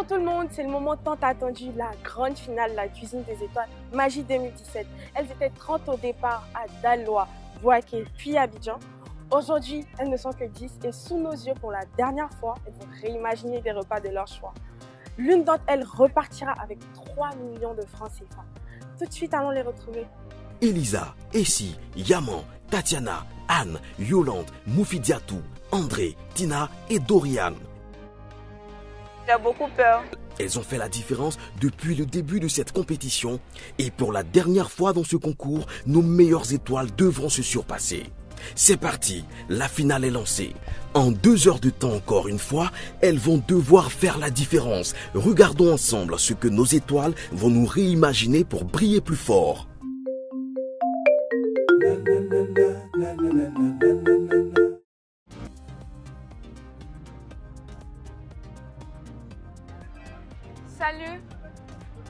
Bonjour tout le monde, c'est le moment tant attendu, la grande finale de la cuisine des étoiles Magie 2017. Elles étaient 30 au départ à Daloa, Bouaké, puis Abidjan. Aujourd'hui, elles ne sont que 10 et sous nos yeux pour la dernière fois, elles vont réimaginer des repas de leur choix. L'une d'entre elles repartira avec 3 millions de francs CFA. Tout de suite, allons les retrouver. Elisa, Essie, Yaman, Tatiana, Anne, Yolande, Moufidiatou, André, Tina et Dorian. J'ai beaucoup peur. Elles ont fait la différence depuis le début de cette compétition et pour la dernière fois dans ce concours, nos meilleures étoiles devront se surpasser. C'est parti, la finale est lancée. En 2 heures de temps encore une fois, elles vont devoir faire la différence. Regardons ensemble ce que nos étoiles vont nous réimaginer pour briller plus fort. Salut,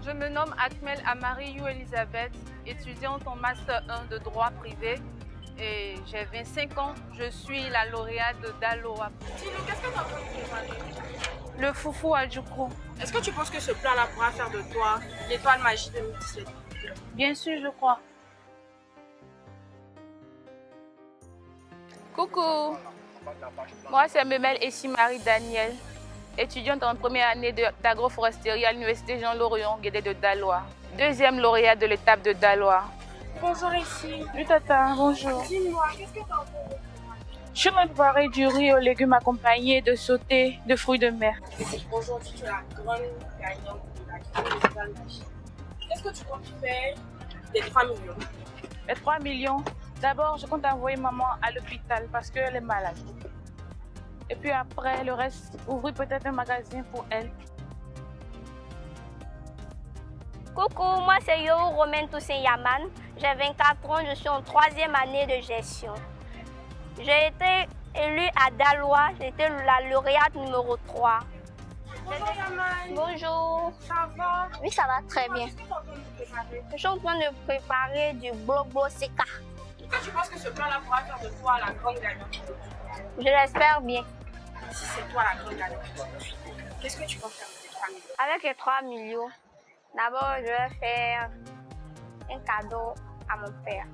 je me nomme Akmel Amariou Elisabeth, étudiante en Master 1 de droit privé et j'ai 25 ans. Je suis la lauréate de Daloa. Dis-nous, qu'est-ce que tu es en train de préparer? Le foufou à Djoukro. Est-ce que tu penses que ce plat-là pourra faire de toi l'étoile Magie 2017? Bien sûr, je crois. Coucou, moi c'est Memel Essie-Marie Daniel, étudiante en première année d'agroforesterie à l'université Jean-Laurion Guédé de Daloa. 2e lauréate de l'étape de Daloa. Bonjour ici. Oui tata, bonjour. Dis-moi, qu'est-ce que tu es en train de préparer? Je vais préparer du riz aux légumes accompagné de sauté de fruits de mer. Aujourd'hui, tu es la grande gagnante de la cuisine des étoiles Magie. Qu'est-ce que tu comptes faire des 3 millions? Les 3 millions, d'abord je compte envoyer maman à l'hôpital parce qu'elle est malade. Et puis après, le reste, ouvrir peut-être un magasin pour elle. Coucou, moi c'est Yo Romain Toussaint Yaman. J'ai 24 ans, je suis en 3e année de gestion. J'ai été élue à Daloa, j'étais la lauréate numéro 3. Bonjour Yaman. Bonjour. Ça va? Oui, ça va très bien. Qu'est-ce que tu es en train de préparer? Je suis en train de préparer du globo seca. Est-ce que tu penses que ce plat-là pourra faire de toi la grande gagnante aujourd'hui? Je l'espère bien. Si c'est toi la grande gagnante aujourd'hui, qu'est-ce que tu comptes faire des 3 millions? Avec les 3 millions, d'abord je vais faire un cadeau à mon père.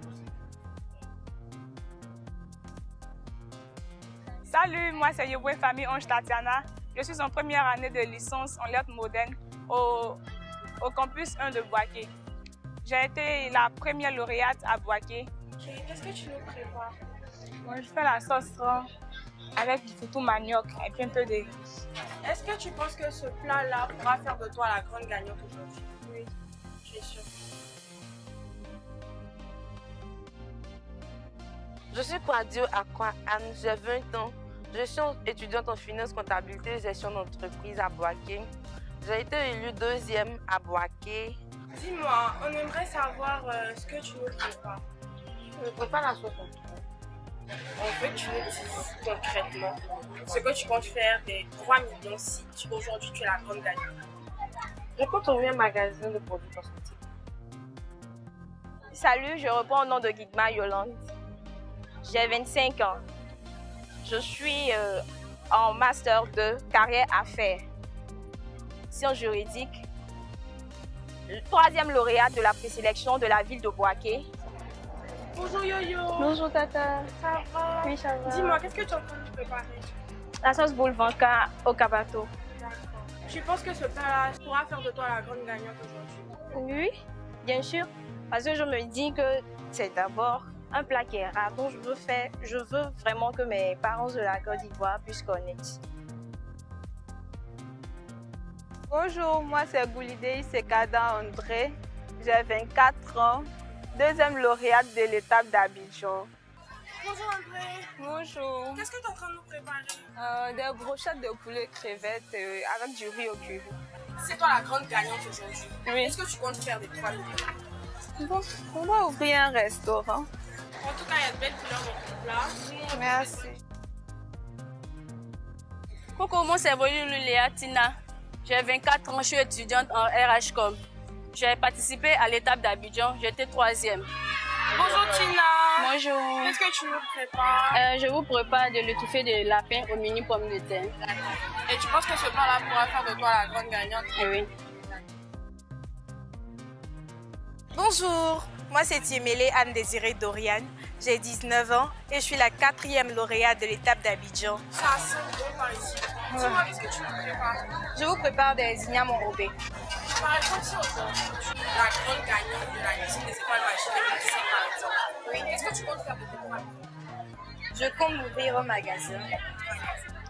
Salut, moi c'est Yoboué Famille Ange Tatiana. Je suis en première année de licence en lettres modernes au campus 1 de Bouaké. J'ai été la première lauréate à Bouaké. Qu'est-ce que tu nous prépares? Moi, je fais la sauce rang avec du foutou manioc et puis un peu de riz. Est-ce que tu penses que ce plat-là pourra faire de toi la grande gagnante aujourd'hui? Oui, je suis sûre. Je suis Kwadio Akwa Anne, j'ai 20 ans. Je suis étudiante en finance, comptabilité et gestion d'entreprise à Bouaké. J'ai été élue 2e à Bouaké. Dis-moi, on aimerait savoir ce que tu nous prépares. Je prépare la sauce. On veut que tu nous dises concrètement ce que tu comptes faire des 3 millions si aujourd'hui tu es la grande gagnante. Je compte ouvrir un magasin de produits cosmétiques. Salut, je reprends au nom de Guigma Yolande. J'ai 25 ans. Je suis en master de carrière affaires, sciences juridiques, 3e lauréate de la présélection de la ville de Bouaké. Bonjour Yo-Yo. Bonjour tata. Ça va? Oui, ça va. Dis-moi, qu'est-ce que tu es en train de préparer? La sauce boule vanka au cabato. D'accord. Tu penses que ce plat-là pourra faire de toi la grande gagnante aujourd'hui? Oui, bien sûr. Parce que je me dis que c'est d'abord un plat qui est rare. Donc je veux vraiment que mes parents de la Côte d'Ivoire puissent connaître. Bonjour, moi c'est Goulidei Sekada André. J'ai 24 ans, 2e lauréate de l'étape d'Abidjan. Bonjour André. Bonjour. Qu'est-ce que tu es en train de nous préparer? Des brochettes de poulet crevettes avec du riz au curry. C'est toi la grande gagnante aujourd'hui. Oui. Qu'est-ce que tu comptes faire des 3 millions? Bon, on va ouvrir un restaurant. En tout cas, il y a de belles couleurs dans ton plat. Merci. Coucou, moi c'est Léa Tina. J'ai 24 ans, je suis étudiante en RHCOM. J'ai participé à l'étape d'Abidjan, j'étais 3e. Bonjour Tina. Bonjour. Qu'est-ce que tu nous prépares? Je vous prépare de l'étouffée de lapin aux mini pommes de terre. Et tu penses que ce plat-là pourra faire de toi la grande gagnante? Eh oui. Bonjour, moi c'est Tiemele Anne-Désirée Doriane, j'ai 19 ans et je suis la 4e lauréate de l'étape d'Abidjan. Ça sent bon par ici. Dis-moi, qu'est-ce que tu nous prépares? Je vous prépare des ignames enrobés. Par exemple, si aujourd'hui tu es la grande gagnante de la cuisine des étoiles magiques de 2017 par exemple, oui. Qu'est-ce que tu comptes faire de ton famille? Je compte ouvrir un magasin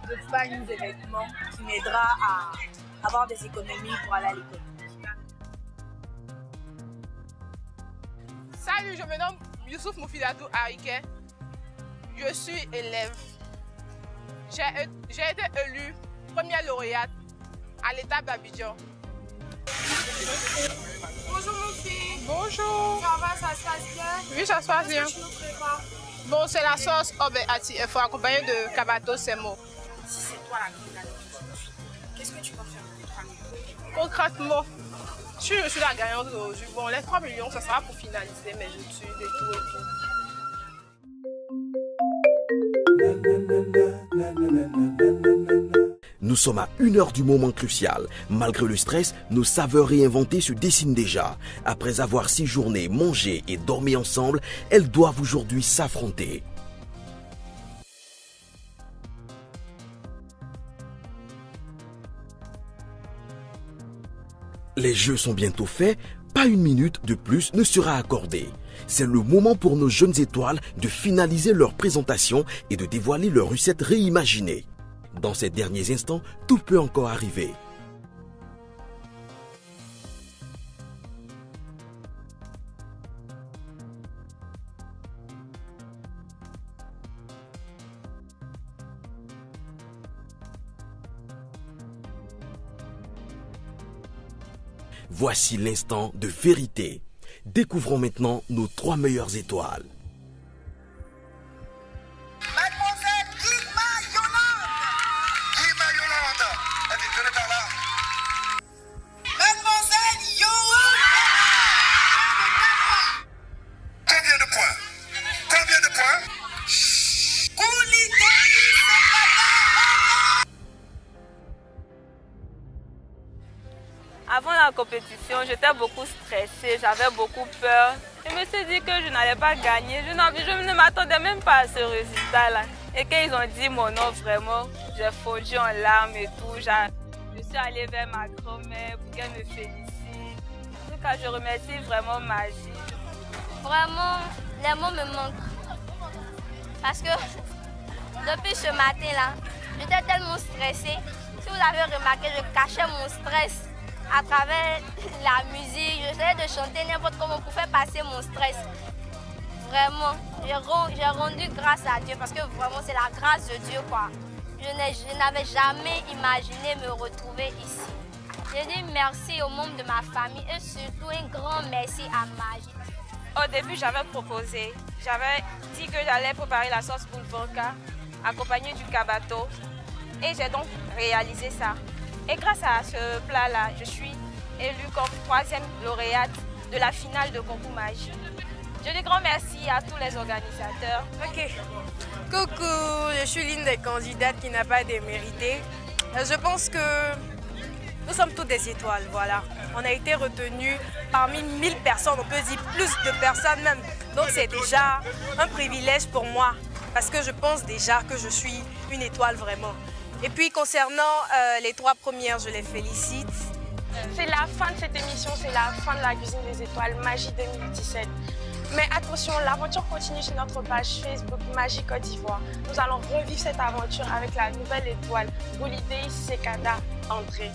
de pagnes et vêtements qui m'aidera à avoir des économies pour aller à l'école. Salut, je me nomme Youssouf Moufidatou Ariké. Je suis élève. J'ai été élue première lauréate à l'étape d'Abidjan. Bonjour mon fils. Bonjour. Ça va, ça se passe bien? Oui, ça se passe bien. Qu'est-ce que tu nous prépares? Bon, c'est la sauce Obe Ati Efo accompagnée de Kabato Semo. Si c'est toi la grande gagnante aujourd'hui, qu'est-ce que tu vas faire de tes familles? Concrètement, je suis la gagnante d'aujourd'hui. Bon, les 3 millions, ça sera pour finaliser mes études et tout et tout. Nous sommes à 1 heure du moment crucial. Malgré le stress, nos saveurs réinventées se dessinent déjà. Après avoir séjourné, mangé et dormi ensemble, elles doivent aujourd'hui s'affronter. Les jeux sont bientôt faits, pas une minute de plus ne sera accordée. C'est le moment pour nos jeunes étoiles de finaliser leur présentation et de dévoiler leur recette réimaginée. Dans ces derniers instants, tout peut encore arriver. Voici l'instant de vérité. Découvrons maintenant nos 3 meilleures étoiles. Mademoiselle Guilma Yolande. Guilma Yolande. Elle dit, venez par là. Mademoiselle Yolande. Combien de points? Combien de points? Avant la compétition, j'étais beaucoup stressée, j'avais beaucoup peur. Je me suis dit que je n'allais pas gagner. Je ne m'attendais même pas à ce résultat-là. Et quand ils ont dit mon nom, vraiment, j'ai fondu en larmes et tout. Je suis allée vers ma grand-mère pour qu'elle me félicite. En tout cas, je remercie vraiment Magie. Vraiment, les mots me manquent. Parce que depuis ce matin-là, j'étais tellement stressée. Si vous avez remarqué, je cachais mon stress à travers la musique. J'essayais de chanter n'importe comment pour faire passer mon stress. Vraiment, j'ai rendu grâce à Dieu parce que vraiment c'est la grâce de Dieu quoi. Je n'avais jamais imaginé me retrouver ici. Je dis merci aux membres de ma famille et surtout un grand merci à Magie. Au début, j'avais proposé, j'avais dit que j'allais préparer la sauce boulvorka accompagnée du kabato et j'ai donc réalisé ça. Et grâce à ce plat-là, je suis élue comme 3e lauréate de la finale de concours Magie. Je dis grand merci à tous les organisateurs. Ok. Coucou, je suis l'une des candidates qui n'a pas démérité. Je pense que nous sommes toutes des étoiles, voilà. On a été retenus parmi 1000 personnes, on peut dire plus de personnes même. Donc c'est déjà un privilège pour moi parce que je pense déjà que je suis une étoile vraiment. Et puis concernant les 3 premières, je les félicite. C'est la fin de cette émission, c'est la fin de la cuisine des étoiles Magie 2017. Mais attention, l'aventure continue sur notre page Facebook Magie Côte d'Ivoire. Nous allons revivre cette aventure avec la nouvelle étoile Bolidei Sekada André.